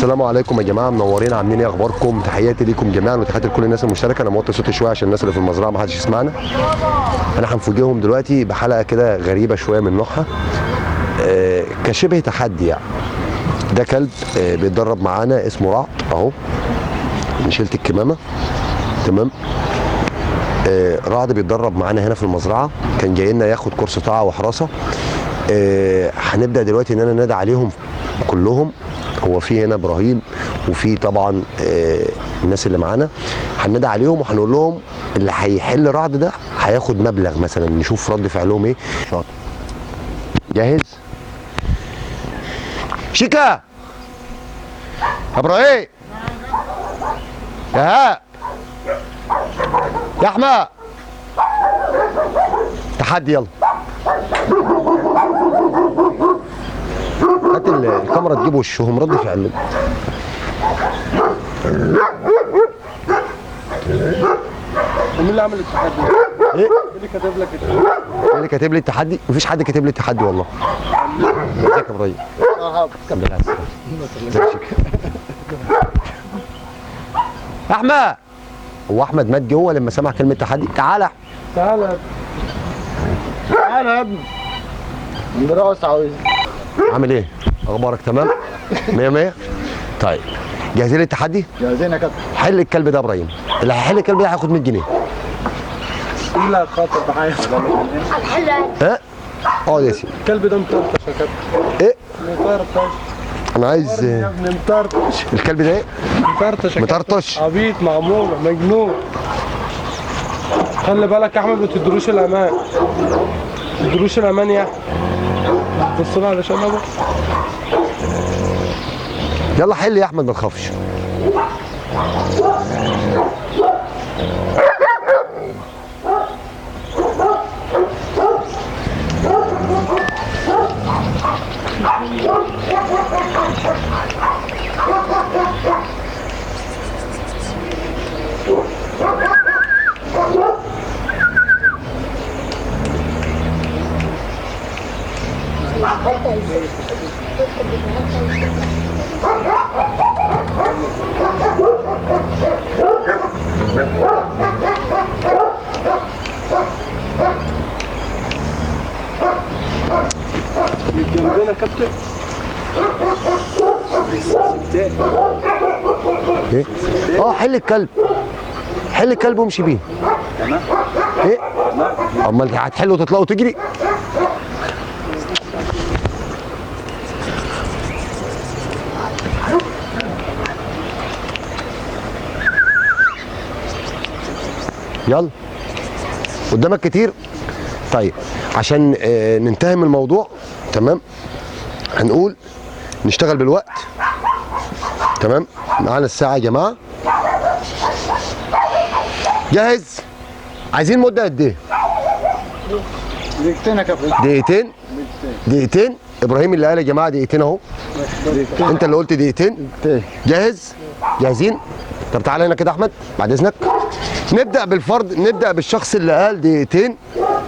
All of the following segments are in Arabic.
السلام عليكم يا جماعه، منورين، عاملين ايه، اخباركم؟ تحياتي ليكم جميعا وتحياتي لكل الناس المشتركه. انا موطي صوتي شويه عشان الناس اللي في المزرعه ما حدش يسمعنا. انا هنفوجئهم دلوقتي بحلقه كده غريبه شويه من نوعها، كشبه تحدي يعني. ده كلب بيتدرب معانا اسمه رعد اهو، شلت الكمامه تمام. رعد بيتدرب معانا هنا في المزرعه، كان جاي لنا ياخد كورس طاعه وحراسه. هنبدا دلوقتي ان انا نادي عليهم كلهم. هو في هنا ابراهيم وفي طبعا الناس اللي معانا، هننادي عليهم وهنقول لهم اللي هيحل رعد ده هياخد مبلغ مثلا، نشوف رد فعلهم ايه. جاهز؟ شيكا ابراهيم يا ها يا احمد، تحدي يلا. هات الكاميرا تجيب وشهم رد فعل. مين اللي عمل التحدي؟ ايه؟ مين اللي كاتب لك التحدي؟ مين اللي كاتب لي التحدي؟ مفيش حد كاتب لي التحدي والله. ازيك يا ابراهيم؟ الحمد لله على السلامة. احمد، هو احمد مات جوه لما سمع كلمه تحدي؟ تعالى تعالى تعالى يا ابني. دراسة عاوز. عامل ايه؟ اخبارك تمام؟ 100 100. طيب جاهزين للتحدي؟ جاهزين يا كابتن. حل الكلب ده يا ابراهيم، اللي هيحل الكلب ده هياخد 100 جنيه. ايه لا خاطر معايا؟ ها؟ اقعد يا سيدي. الكلب ده مطرطش يا كابتن. ايه؟ مطرطش. انا عايز يا ابني مطرطش. الكلب ده ايه؟ مطرطش يا كابتن. مطرطش. عبيط مغمور مجنون. خلي بالك يا احمد، ما تدروش الامان. ما تدروش الامان يا احمد. بص له على شنبه. يلا حل يا احمد ما تخافش. جنبنا يا كابتن. ايه؟ حل الكلب، حل الكلب وامشي بيه. تمام. ايه؟ امال هتحلوا وتطلعوا تجري؟ يلا قدامك كتير. طيب عشان ننتهي من الموضوع تمام، هنقول نشتغل بالوقت تمام. معانا الساعة يا جماعة. جاهز؟ عايزين مدة قد ايه؟ دقيقتين يا كابتن. دقيقتين؟ دقيقتين؟ ابراهيم اللي قال يا جماعة دقيقتين اهو. انت اللي قلت دقيقتين. جاهز؟ جاهزين؟ طب تعالى هنا كده احمد بعد اذنك. نبدأ بالفرد، نبدأ بالشخص اللي قال دقيقتين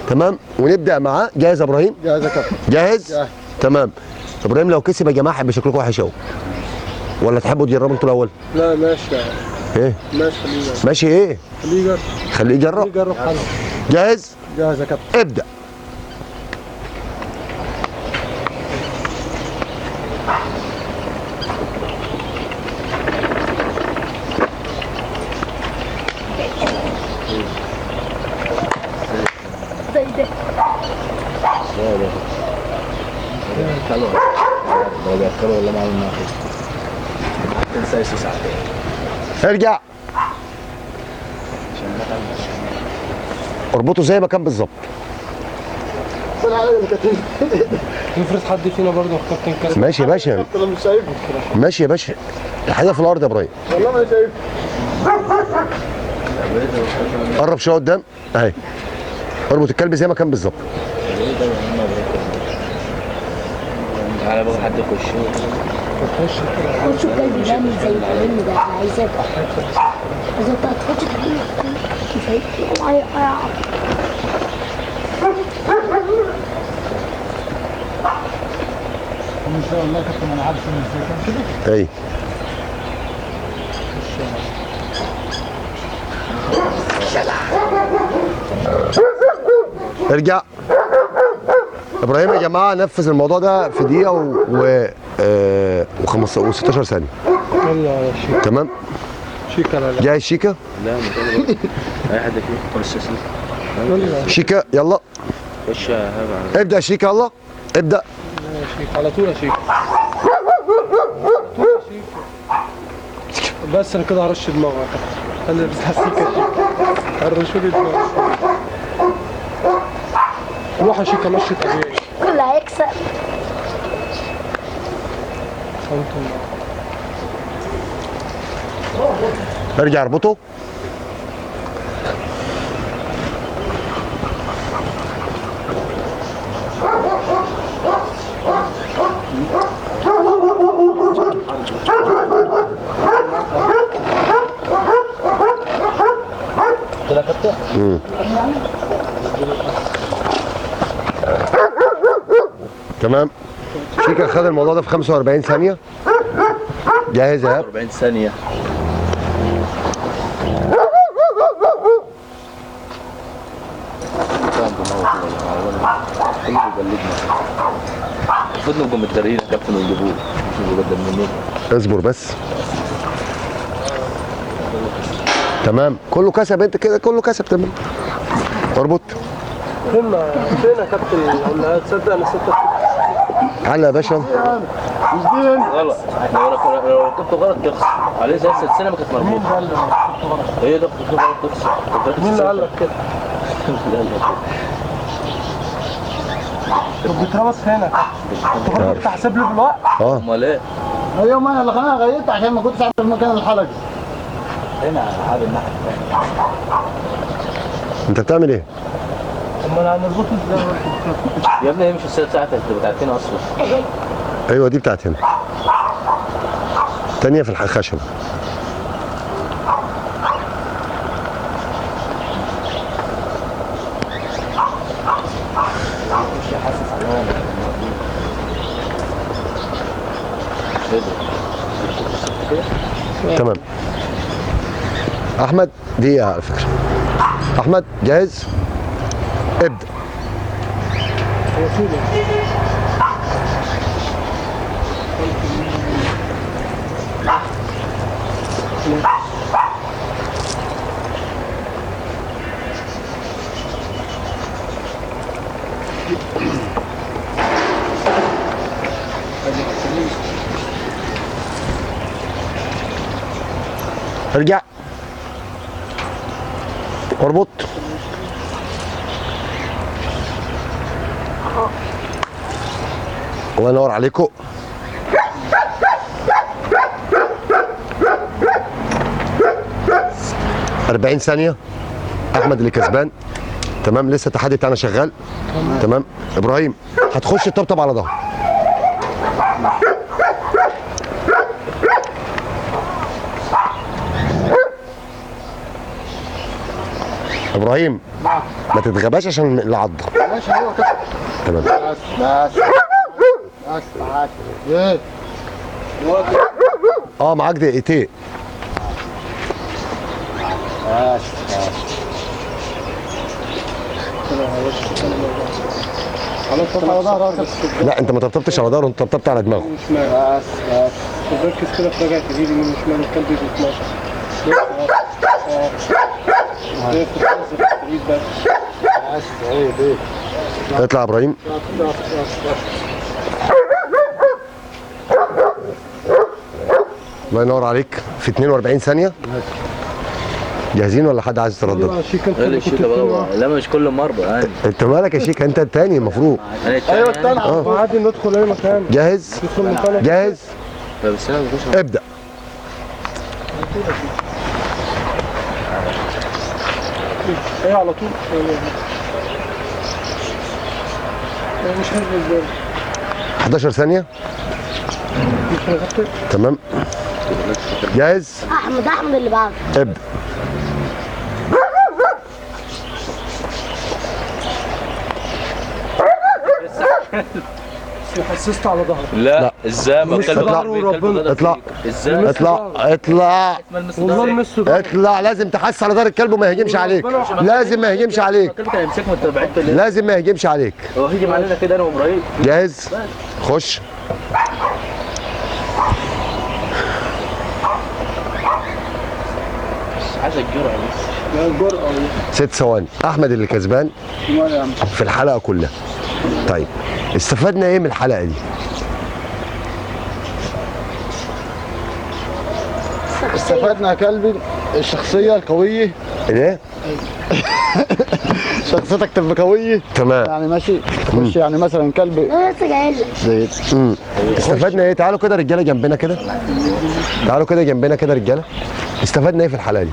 تمام، ونبدأ معاه. جاهز يا ابراهيم؟ جاهز يا كابتن. جاهز؟ جاهز. تمام. ابراهيم لو كسب يا جماعه هيبقى شكلكم وحش قوي، ولا تحبوا تجربوا انتوا الاول؟ لا ماشي. ايه؟ ماشي خليه يجرب. ماشي ايه؟ خليه يجرب. خليه يجرب. يجرب حاله. جاهز؟ جاهز يا كابتن. ابدأ. ارجع. اربطه زي ما كان بالظبط. افرض حد فينا برضه كابتن كسر. ماشي يا باشا. انا مش شايفه. ماشي يا باشا. الحاجه في الارض يا ابراهيم. والله ما شايفه. قرب شويه قدام اهي. اربط الكلب زي ما كان بالظبط. تعالى بقى حد يخش. خش الكلب ده مش زي الفيلم ده، انا عايزاك. اذا انت هتخش تعمل مش هيطلع. ان شاء الله كابتن انا عارف ان ازاي كده. اي ارجع. ابراهيم يا جماعه نفذ الموضوع ده في دقيقه و16 ثانيه. يلا يا شيكا. تمام. شيكا لا لا. جاهز شيكا؟ لا مش أنا برضه. اي حد فيه خش يا سيدي. يلا شيكا يلا خش يا هبه. ابدا شيكا يلا ابدا. يا شيكا على طول يا شيكا. بس انا كده هرش دماغك. انا بس هسيك يا شيكا. هرشوا لي دماغك. روح يا شيكا مشي طبيعي. كل هيكسب. ارجع اربطه. تمام. شيكا خد الموضوع ده في 45 ثانية. جاهز يا هاب؟ 40 ثانيه. المفروض نبقى متدربين يا كابتن ونجيبوه مش نبقى بدل منهم. اصبر بس. تمام كله كسب انت كده كله كسب تمام. اربط. فين يا كابتن؟ ولا تصدق انا ستة. علق يا باشا. غلط. لو ركبت غلط تخسر. عليه زي السلسله ما كانت مربوطه. هي ده كنت غلط تخسر. مين اللي قال لك كده؟ طب بتربط فين يا كابتن؟ انت برضه بتحسب لي بالوقت؟ اه امال ايه؟ ايوه ما انا اللي خلاني غيرت عشان ما كنتش عارف المكان الحلقي. هنا على الناحيه الثانيه. انت بتعمل ايه؟ امال هنربطه ازاي؟ يا ابني هي مش الساعه بتاعتك بتاعتنا اصلا. ايوه دي بتاعت هنا. تانية في الخشبة. تمام. احمد دقيقة على فكرة. احمد جاهز؟ ابدأ. ارجع. اربط. الله ينور عليكم. أربعين ثانية. أحمد اللي كسبان. تمام لسه التحدي بتاعنا شغال. تمام. إبراهيم هتخش تطبطب على ظهره. إبراهيم ما تتغباش عشان العضة. ماشي ايوه كده. تمام. بس تعال. ايه معاك دقيقتين. بس خلاص طب على ظهرك. لا انت ما طبطبتش على ظهره، انت طبطبت على دماغه. شمال. بس ركز كده في رجعة ايدي من شمال الكلب يجي 12. بس ايه ايه اطلع يا ابراهيم. الله ينور عليك. في 42 ثانية. جاهزين ولا حد عايز يتردد؟ يلا شيك انت ايه اللي اللي كنت شيكا فين؟ بقى؟ لا مش كل مره يعني. انت مالك يا شيك؟ انت التاني المفروض. ايوه التاني عادي ندخل اي مكان. جاهز؟ ندخل مكانك. جاهز؟ بس انا مش ابدأ. ايه على طول. مش هنزل ازاي. 11 ثانية. مش هنغطي. تمام. جاهز؟ احمد اللي بعده. ابدأ. حسست على ظهري. لا ازاي ما مش الكلب ظهره غدر فيه، الكلب وربنا. غدر اطلع. فيك. ازاي اطلع اطلع والله المس ظهري. اطلع، لازم تحس على ظهر الكلب وما يهجمش عليك، لازم ما يهجمش عليك، الكلب كان يمسكه وانت بعدت ليه؟ لازم ما يهجمش عليك. هو هيجي علينا كده انا وابراهيم. جاهز؟ خش. عايز الجرعه بس. ده الجرأة 6 ثواني. احمد اللي كسبان يا عم. في الحلقه كلها. طيب استفدنا ايه من الحلقه دي؟ استفدنا يا كلبي الشخصية القوية، ايه؟ شخصيتك تبقى قوية تمام. يعني ماشي. تخش يعني مثلا كلب انا لسه جاي لك. زي استفدنا ايه؟ تعالوا كده رجاله جنبنا كده، تعالوا كده جنبنا كده رجاله. استفدنا ايه في الحلقه دي؟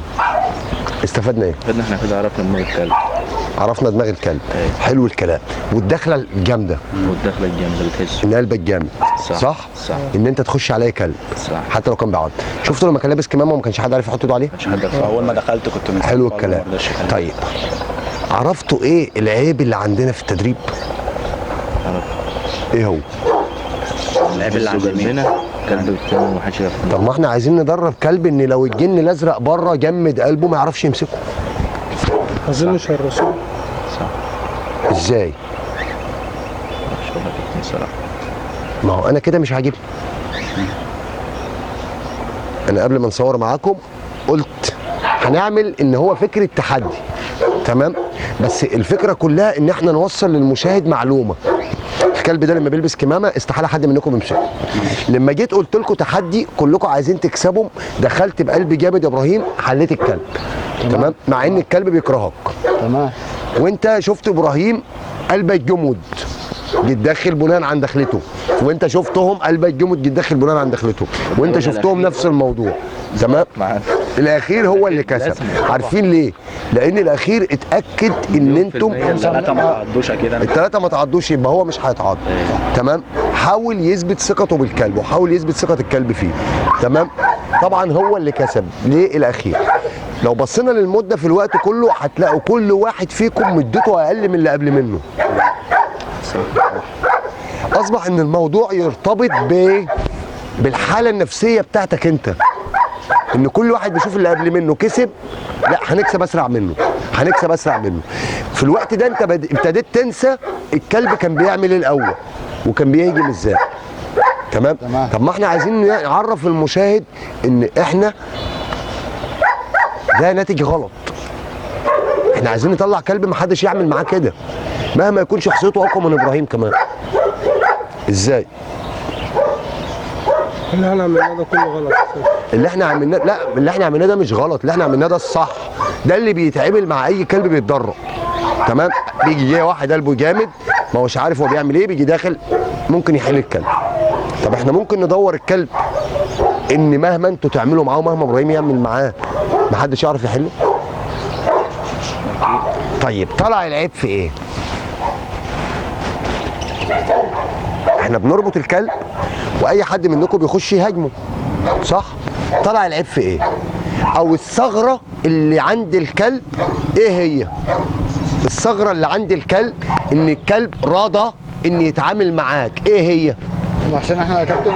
استفدنا ايه؟ بدنا احنا كده عرفنا دماغ الكلب عرفنا دماغ الكلب. حلو الكلام. والدخله الجامده والدخله الجامده بتحسه. ان قلبك جامد. صح. صح؟ صح. ان انت تخش عليه كلب صح. حتى لو كان بيعض. شفتوا لما كان لابس كمامه وما كانش حد عارف يحط ايده عليه؟ مش حد عارف. اول ما دخلت كنت مستغرب حلو والله، الكلام. ما رضاش يخليني. طيب عرفتوا ايه العيب اللي عندنا في التدريب؟ ايه هو؟ العيب اللي عند مين؟ جنبنا كلب التاني ومحدش يعرف. طب ما احنا عايزين ندرب كلب ان لو الجن الازرق بره جمد قلبه ما يعرفش يمسكه. عايزين نشرسوه. ازاي؟ مش هقول لك اتنين صراحه. ما هو انا كده مش عاجبني. انا قبل ما نصور معاكم قلت هنعمل ان هو فكره تحدي، تمام؟ بس الفكره كلها ان احنا نوصل للمشاهد معلومه. الكلب ده لما بيلبس كمامه استحاله حد منكم يمسكه. لما جيت قلت لكم تحدي كلكم عايزين تكسبوا، دخلت بقلب جامد يا ابراهيم حليت الكلب، تمام؟ مع ان الكلب بيكرهك. تمام. وانت شفت ابراهيم قلبك جمد جيت داخل بناء عن دخلته، وانت شفتهم قلبك جمد جيت داخل بناء عن دخلته، وانت شفتهم نفس الموضوع، تمام؟ معانا. الاخير هو اللي كسب. عارفين ليه؟ لان الاخير اتاكد ان انتم الثلاثه ما تعدوش اكيد. انا الثلاثه ما تعضوش يبقى هو مش هيتعض، تمام؟ حاول يثبت ثقته بالكلب وحاول يثبت ثقه الكلب فيه، تمام؟ طبعا هو اللي كسب. ليه الاخير؟ لو بصينا للمده في الوقت كله هتلاقوا كل واحد فيكم مدته اقل من اللي قبل منه. اصبح ان الموضوع يرتبط بالحاله النفسيه بتاعتك انت، ان كل واحد بيشوف اللي قبل منه كسب، لا هنكسب اسرع منه، هنكسب اسرع منه. في الوقت ده انت ابتديت تنسى الكلب كان بيعمل ايه الاول وكان بيهجم ازاي، تمام؟ طب ما احنا عايزين نعرف المشاهد ان احنا ده ناتج غلط. احنا عايزين نطلع كلب ما حدش يعمل معاه كده مهما يكون شخصيته اقوى من ابراهيم كمان. ازاي؟ اللي احنا عملناه ده كله غلط. اللي احنا عملناه، لا اللي احنا عملناه ده مش غلط، اللي احنا عملناه ده الصح، ده اللي بيتعمل مع اي كلب بيتدرب، تمام؟ بيجي جاي واحد قلبه جامد ما هوش عارف هو بيعمل ايه، بيجي داخل ممكن يحل الكلب. طب احنا ممكن ندور الكلب ان مهما انتوا تعملوا معاه ومهما ابراهيم يعمل معاه محدش يعرف يحله. طيب طلع العيب في ايه؟ احنا بنربط الكلب واي حد منكم بيخش يهاجمه، صح؟ طلع العيب في ايه؟ او الثغره اللي عند الكلب ايه هي؟ الثغره اللي عند الكلب ان الكلب راضى ان يتعامل معاك، ايه هي؟ عشان احنا يا كابتن،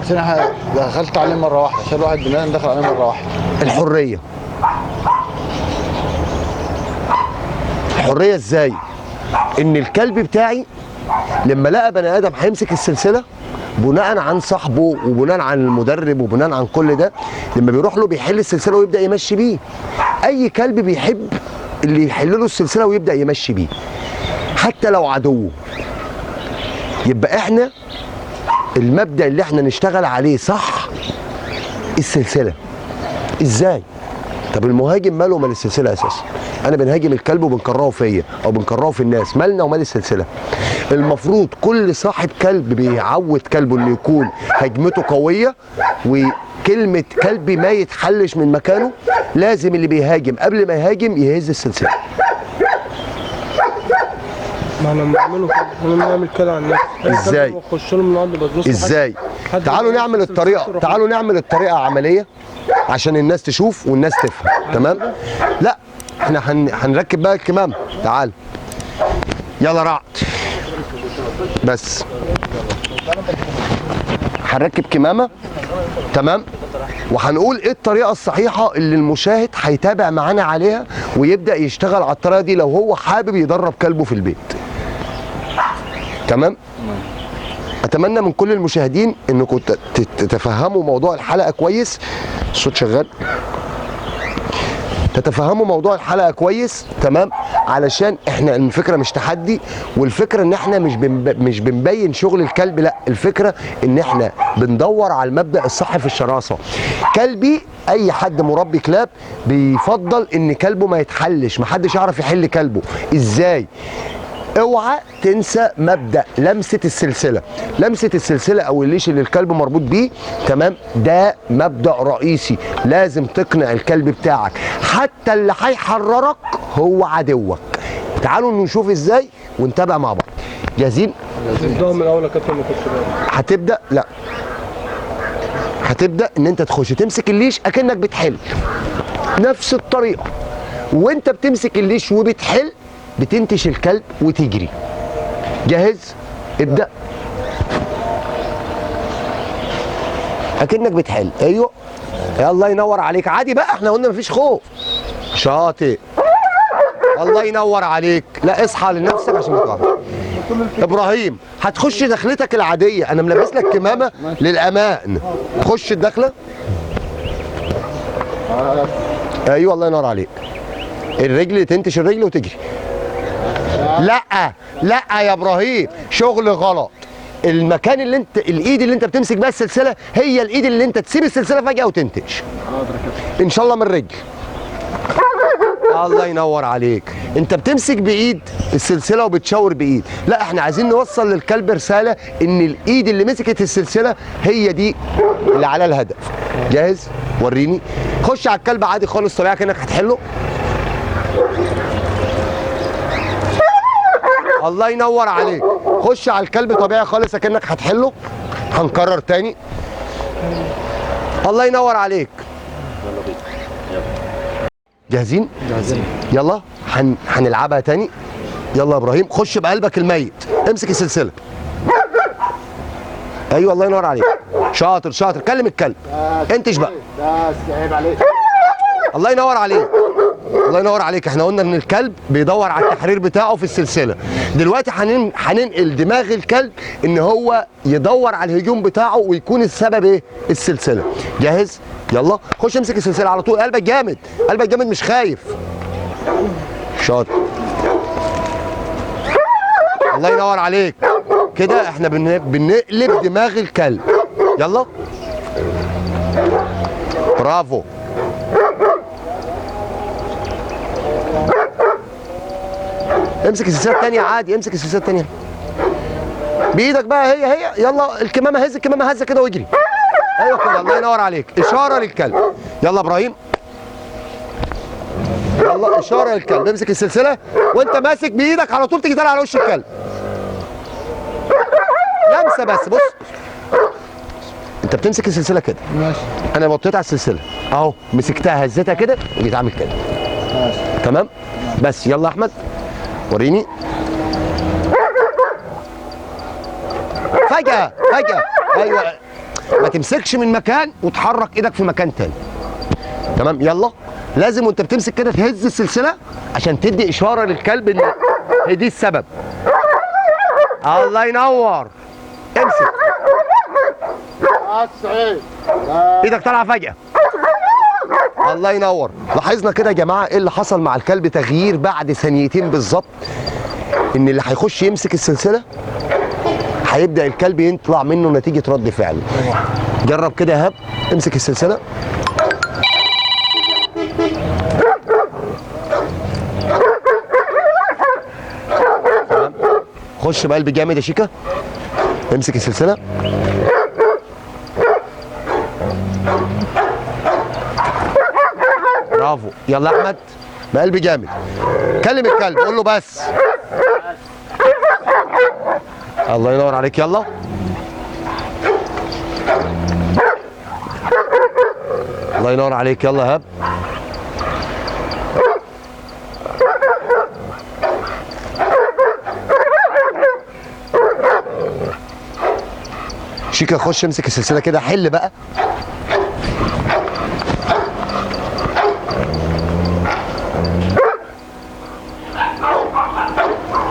عشان احنا دخلت عليه مره واحده، عشان الواحد بني ادم دخل عليه مره واحده. الحريه. الحريه ازاي؟ ان الكلب بتاعي لما لقى بني ادم هيمسك السلسله بناء عن صاحبه وبناء عن المدرب وبناء عن كل ده، لما بيروح له بيحل السلسله ويبدا يمشي بيه. اي كلب بيحب اللي يحل له السلسله ويبدا يمشي بيه حتى لو عدوه. يبقى احنا المبدا اللي احنا نشتغل عليه صح السلسله. ازاي؟ طب المهاجم ماله ومال السلسله اساسا؟ انا بنهاجم الكلب وبنكرهه فيا او بنكرهه في الناس، مالنا ومال السلسله؟ المفروض كل صاحب كلب بيعود كلبه انه يكون هجمته قويه، وكلمه كلبي ما يتحلش من مكانه. لازم اللي بيهاجم قبل ما يهاجم يهز السلسله. ما احنا بنعمله كده، احنا بنعمل كده على الناس. ازاي؟ بخش لهم النهارده بدوس ازاي؟ تعالوا نعمل الطريقه، تعالوا نعمل الطريقه عمليه عشان الناس تشوف والناس تفهم، تمام؟ لا احنا هنركب بقى الكمام. تعال يلا رعد بس. هنركب كمامه، تمام، وهنقول ايه الطريقه الصحيحه اللي المشاهد هيتابع معانا عليها ويبدا يشتغل على الطريقه دي لو هو حابب يدرب كلبه في البيت. تمام. اتمنى من كل المشاهدين انكم تتفهموا موضوع الحلقه كويس. الصوت شغال. تتفهموا موضوع الحلقه كويس، تمام، علشان احنا الفكره مش تحدي، والفكره ان احنا مش بنبين شغل الكلب، لا، الفكره ان احنا بندور على المبدا الصح في الشراسه. كلبي، اي حد مربي كلاب بيفضل ان كلبه ما يتحلش، محدش يعرف يحل كلبه. ازاي؟ اوعى تنسى مبدا لمسه السلسله. لمسه السلسله او الليش اللي الكلب مربوط بيه، تمام، ده مبدا رئيسي. لازم تقنع الكلب بتاعك حتى اللي هيحررك هو عدوك. تعالوا نشوف ازاي ونتابع مع بعض. جاهزين؟ نبدأ من الاول يا كابتن. ما كنتش هتبدا، لا، هتبدا ان انت تخش تمسك الليش اكنك بتحل، نفس الطريقه. وانت بتمسك الليش وبتحل بتنتش الكلب وتجري. جاهز؟ ابدأ. اكنك بتحل. ايوه، الله ينور عليك. عادي بقى، احنا قلنا مفيش خوف. شاطئ، الله ينور عليك. لا، اصحى لنفسك عشان ما تقعش. ابراهيم، هتخش دخلتك العاديه، انا ملبس لك كمامه للامان. خش الدخله. ايوه، الله ينور عليك. الرجل تنتش الرجل وتجري. لا لا يا ابراهيم، شغل غلط. المكان اللي انت، الايد اللي انت بتمسك بيها السلسله هي الايد اللي انت تسيب السلسله فجاه وتنتش. ان شاء الله من الرجل. الله ينور عليك. انت بتمسك بايد السلسله وبتشاور بايد، لا، احنا عايزين نوصل للكلب رساله ان الايد اللي مسكت السلسله هي دي اللي على الهدف. جاهز؟ وريني. خش على الكلب عادي خالص طبيعي كانك هتحله. الله ينور عليك. خش على الكلب طبيعي خالص كأنك هتحله. هنكرر تاني. الله ينور عليك. جاهزين؟ جاهزين. يلا هنلعبها تاني. يلا يا ابراهيم، خش بقلبك الميت، امسك السلسله. ايوه، الله ينور عليك. شاطر شاطر. كلم الكلب. انتش بقى. بس عيب عليك. الله ينور عليك. الله ينور عليك. احنا قلنا ان الكلب بيدور على التحرير بتاعه في السلسله. دلوقتي هننقل دماغ الكلب ان هو يدور على الهجوم بتاعه ويكون السبب ايه؟ السلسله. جاهز؟ يلا خش امسك السلسله على طول. قلبك جامد، قلبك جامد، مش خايف. شاطر. الله ينور عليك. كده احنا بنقلب دماغ الكلب. يلا، برافو. امسك السلسله الثانيه عادي، امسك السلسله الثانيه بايدك بقى. هي يلا، الكمامه هز، الكمامه هزه كده واجري. ايوه كده، الله ينور عليك. اشاره للكلب. يلا ابراهيم، يلا اشاره للكلب. امسك السلسله وانت ماسك بايدك على طول، تيجي طالع على وش الكلب. لمسه بس. بص، انت بتمسك السلسله كده. ماشي. انا بطيت على السلسله اهو، مسكتها هزتها كده وجيت عامل كده. ماشي. تمام. بس يلا احمد وريني. فجأة. ايوه، ما تمسكش من مكان وتحرك ايدك في مكان تاني. تمام. يلا، لازم وانت بتمسك كده تهز السلسله عشان تدي اشاره للكلب ان هي دي السبب. الله ينور. امسك. سعيد. ايدك طالعه فجأة. الله ينور. لاحظنا كده يا جماعه ايه اللي حصل مع الكلب؟ تغيير بعد ثانيتين بالظبط. ان اللي هيخش يمسك السلسله هيبدا الكلب يطلع منه نتيجه رد فعل. جرب كده يا هاب، امسك السلسله. تمام. خش بقلب جامد يا شيكا. امسك السلسله. برافو. يلا يا احمد، بقلب جامد. كلم الكلب، قول له بس. الله ينور عليك. يلا، الله ينور عليك. يلا يا هاب. شيكا خش امسك السلسله كده، حل بقى.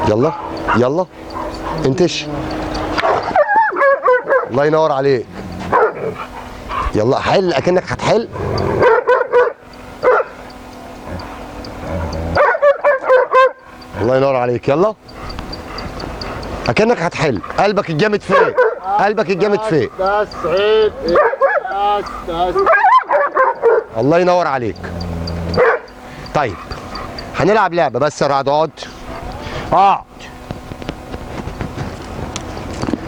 يلا يلا انتش. الله ينور عليك. يلا حل اكنك هتحل. الله ينور عليك. يلا اكنك هتحل. قلبك الجامد فين؟ قلبك الجامد فين؟ بس عيد بس. الله ينور عليك. طيب هنلعب لعبه بس يا رعد. اقعد اقعد.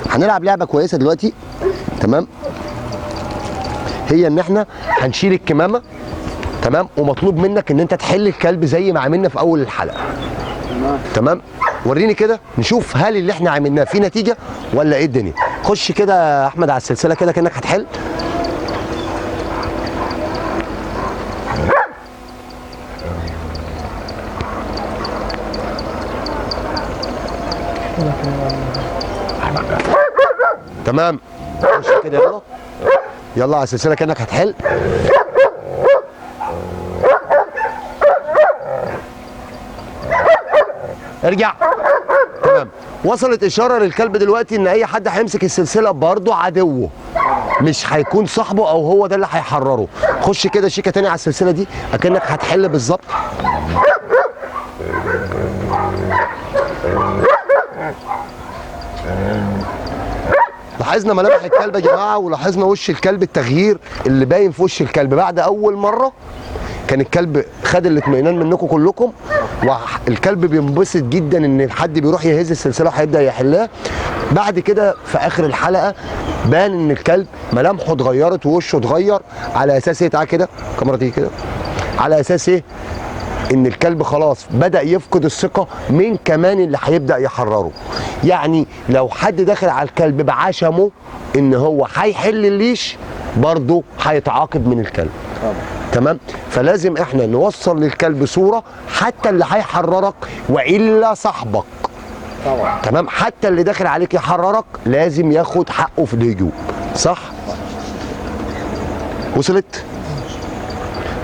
هنلعب لعبه كويسه دلوقتي، تمام؟ هي ان احنا هنشيل الكمامه، تمام؟ ومطلوب منك ان انت تحل الكلب زي ما عملنا في اول الحلقه، تمام؟ وريني كده نشوف هل اللي احنا عملناه فيه نتيجه ولا ايه الدنيا. خش كده يا احمد على السلسله كده كانك هتحل. تمام. خش كده يلا يلا على السلسله كانك هتحل. ارجع. تمام. وصلت اشاره للكلب دلوقتي ان اي حد هيمسك السلسله برضه عدوه، مش هيكون صاحبه او هو ده اللي هيحرره. خش كده شيكه تاني على السلسله دي اكنك هتحل بالظبط. لاحظنا ملامح الكلب يا جماعه، ولاحظنا وش الكلب، التغيير اللي باين في وش الكلب بعد اول مره. كان الكلب خد الاطمئنان منكم كلكم، والكلب بينبسط جدا ان حد بيروح يهز السلسله وهيبدا يحلها. بعد كده في اخر الحلقه بان ان الكلب ملامحه اتغيرت ووشه اتغير. على اساس ايه؟ تعالى كده الكاميرا تيجي كده. على اساس ايه؟ ان الكلب خلاص بدا يفقد الثقه من كمان اللي هيبدا يحرره. يعني لو حد داخل على الكلب بعشمه ان هو هيحل الليش، برضه هيتعاقب من الكلب. تمام؟ فلازم احنا نوصل للكلب صوره حتى اللي هيحررك والا صاحبك. طبعا. تمام؟ حتى اللي داخل عليك يحررك لازم ياخد حقه في الهجوم، صح؟ وصلت؟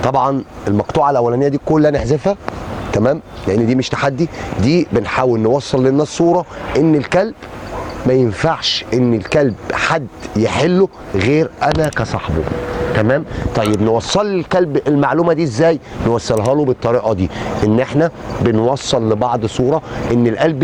طبعا المقطوعه الاولانيه دي كلها نحذفها، تمام؟ لان دي مش تحدي، دي بنحاول نوصل للناس صوره ان الكلب ما ينفعش ان الكلب حد يحله غير انا كصاحبه. تمام؟ طيب نوصل للكلب المعلومه دي ازاي؟ نوصلها له بالطريقه دي، ان احنا بنوصل لبعض صوره ان القلب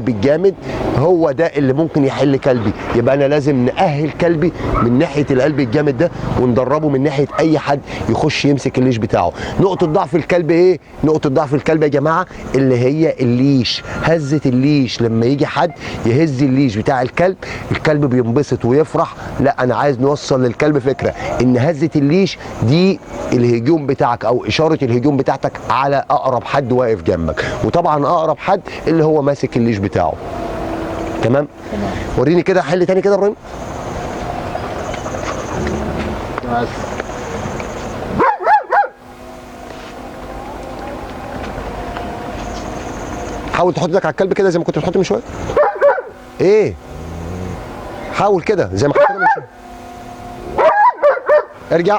الجامد هو ده اللي ممكن يحل كلبي. يبقى انا لازم نأهل كلبي من ناحيه القلب الجامد ده، وندربه من ناحيه اي حد يخش يمسك الليش بتاعه. نقطه ضعف الكلب ايه؟ نقطه ضعف الكلب يا جماعه اللي هي الليش، هزه الليش. لما يجي حد يهز الليش بتاع الكلب، الكلب بينبسط ويفرح. لا، انا عايز نوصل للكلب فكره ان هزه الليش دي الهجوم بتاعك او اشاره الهجوم بتاعتك على اقرب حد واقف جنبك، وطبعا اقرب حد اللي هو ماسك الليش بتاعه. تمام؟ وريني كده حل تاني كده يا ابراهيم. بس. حاول تحط ايدك على الكلب كده زي ما كنت بتحط من شويه. ايه؟ حاول كده زي ما حطينا من شويه. ارجع.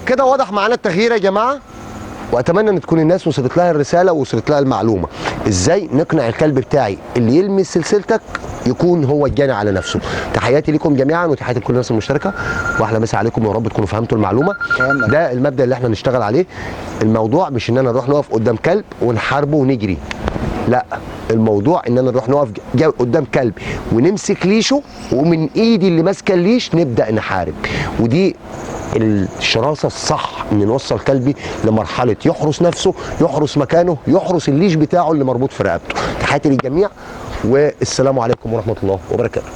كده واضح معانا التغيير يا جماعه، واتمنى ان تكون الناس وصلت لها الرساله ووصلت لها المعلومه ازاي نقنع الكلب بتاعي اللي يلمس سلسلتك يكون هو الجاني على نفسه. تحياتي لكم جميعا وتحياتي لكل الناس المشتركه، واحلى مسا عليكم، ويا رب تكونوا فهمتوا المعلومه. ده المبدا اللي احنا نشتغل عليه. الموضوع مش ان انا نروح نقف قدام كلب ونحاربه ونجري، لا، الموضوع ان انا نروح نقف قدام كلب ونمسك ليشه، ومن ايدي اللي ماسكه الليش نبدا نحارب. ودي الشراسه الصح، ان نوصل كلبي لمرحله يحرس نفسه، يحرس مكانه، يحرس الليش بتاعه اللي مربوط في رقبته. تحياتي للجميع، والسلام عليكم ورحمه الله وبركاته.